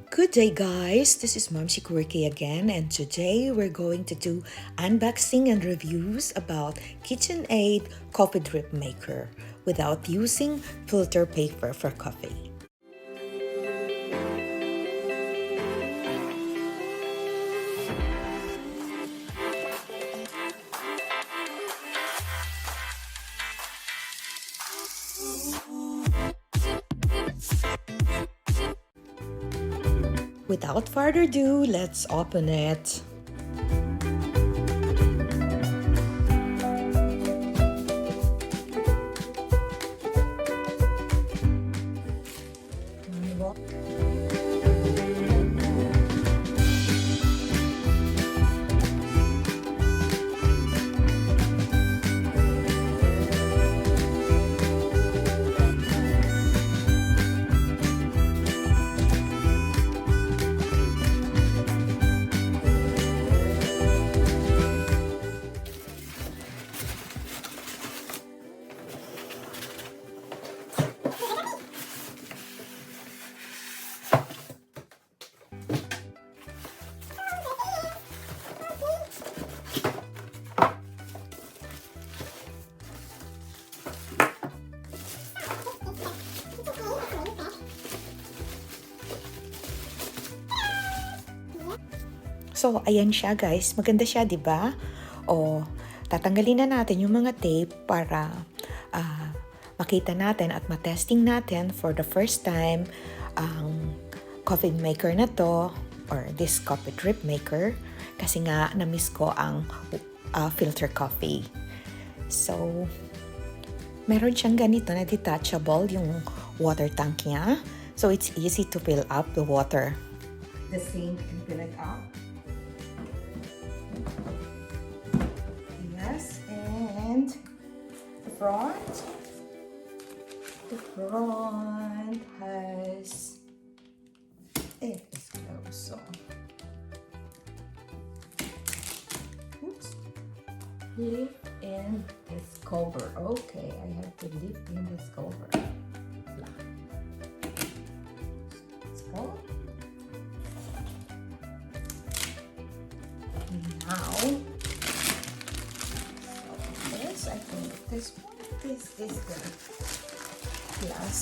Good day guys, this is Mom Shikuriki again, and today we're going to do unboxing and reviews about KitchenAid coffee drip maker without using filter paper for coffee. Without further ado, let's open it. So, ayan siya guys. Maganda siya, di ba? O, tatanggalin na natin yung mga tape para makita natin at matesting natin for the first time ang coffee maker na to or this coffee drip maker kasi nga na-miss ko ang filter coffee. So, meron siyang ganito na detachable yung water tank niya. So, it's easy to fill up the water. The sink and fill it up. Yes, and the front has, it is closed, so oops, lift in this cover. Okay, I have to lift in this cover. Let's go. Now, I think this one is good. Plus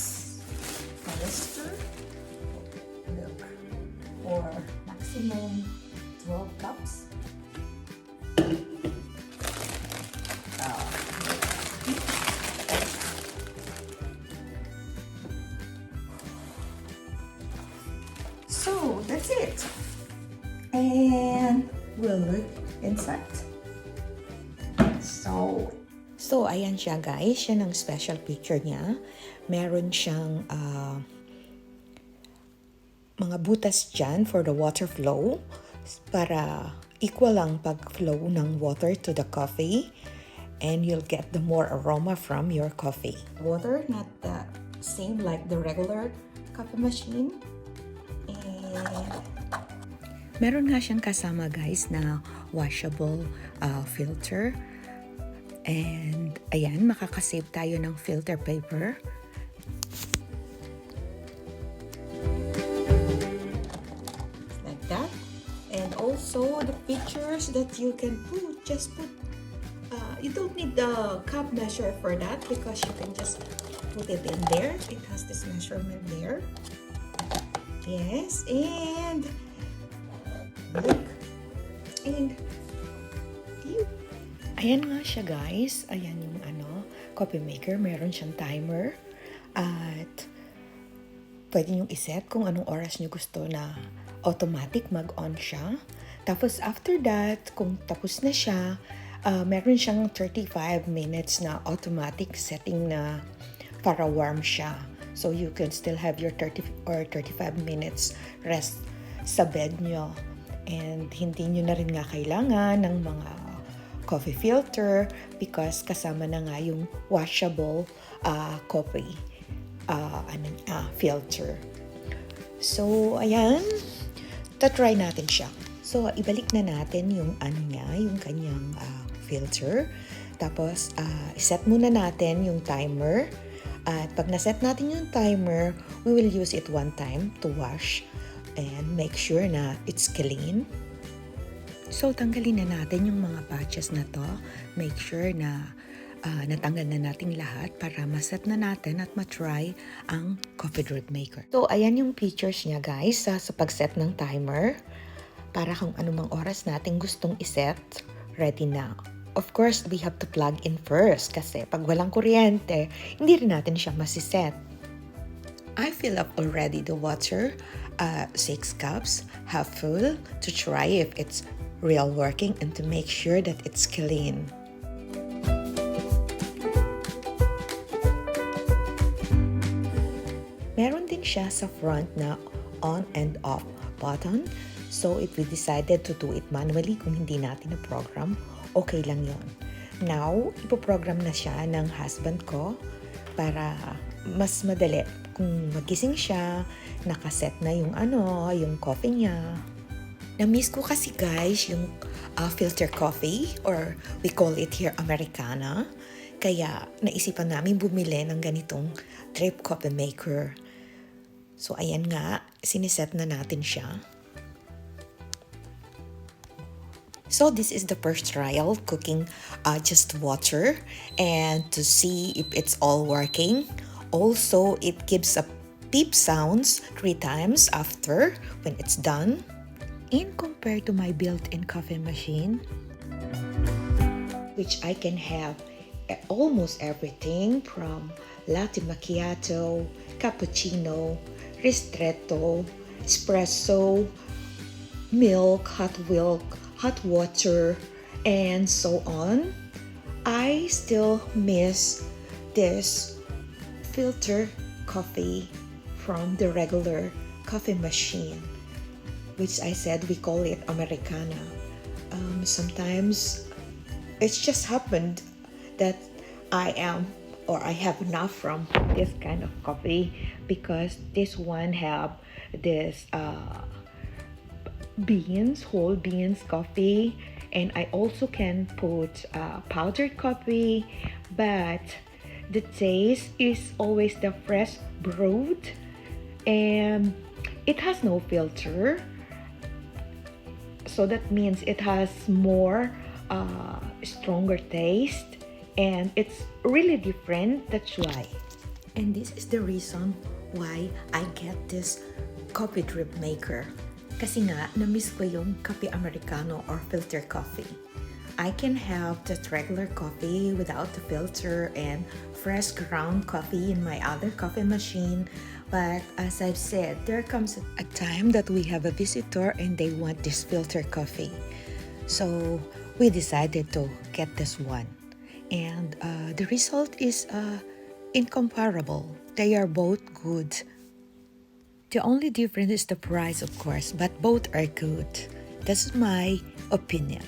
canister. Look, for maximum 12 cups. So that's it. And we'll look inside. So, ayan siya guys. Yan ang special feature niya. Meron siyang mga butas dyan for the water flow para equal ang pag-flow ng water to the coffee and you'll get the more aroma from your coffee. Water, not the same like the regular coffee machine. And meron nga siyang kasama guys na washable filter. And ayan, makakasave tayo ng filter paper. Like that. And also the pictures that you can put, you don't need the cup measure for that because you can just put it in there. It has this measurement there. Yes, and look. And ayan nga siya guys. Ayan yung coffee maker. Meron siyang timer. At pwede nyo iset kung anong oras nyo gusto na automatic mag-on siya. Tapos after that, kung tapos na siya, meron siyang 35 minutes na automatic setting na para warm siya. So you can still have your 30 or 35 minutes rest sa bed nyo. And hindi nyo na rin nga kailangan ng mga coffee filter because kasama na nga yung washable coffee filter. So, ayan. Ta-try natin siya. So, ibalik na natin yung yung kanyang filter. Tapos, iset muna natin yung timer. At pag naset natin yung timer, we will use it one time to wash and make sure na it's clean. So, tanggalin na natin yung mga patches na to. Make sure na natanggal na natin lahat para maset na natin at matry ang coffee drip maker. So, ayan yung features niya guys sa pag-set ng timer. Para kung anumang oras natin gustong iset, ready na. Of course, we have to plug in first kasi pag walang kuryente, hindi rin natin siya masiset. I fill up already the water, 6 cups, half full, to try if it's real working and to make sure that it's clean. Meron din siya sa front na on and off button. So if we decided to do it manually, kung hindi natin na-program, okay lang yon. Now, ipoprogram na siya ng husband ko para mas madali. Kung magising siya, nakaset na yung coffee niya. Na-miss ko kasi guys yung filter coffee or we call it here Americana. Kaya naisipan namin bumili ng ganitong drip coffee maker. So ayan nga, siniset na natin siya. So this is the first trial, cooking just water and to see if it's all working. Also, it gives a beep sounds 3 times after when it's done. In compared to my built-in coffee machine, which I can have almost everything from latte macchiato, cappuccino, ristretto, espresso, milk, hot water, and so on. I still miss this filter coffee from the regular coffee machine, which I said we call it Americana. Sometimes it's just happened that I have enough from this kind of coffee because this one have this whole beans coffee, and I also can put powdered coffee, but the taste is always the fresh brewed, and it has no filter. So that means it has more stronger taste and it's really different. That's why. And this is the reason why I get this coffee drip maker. Kasi nga, na-miss ko yung coffee Americano or filter coffee. I can have that regular coffee without the filter and fresh ground coffee in my other coffee machine. But as I've said, there comes a time that we have a visitor and they want this filter coffee. So we decided to get this one. And the result is incomparable. They are both good. The only difference is the price, of course, but both are good. That's my opinion.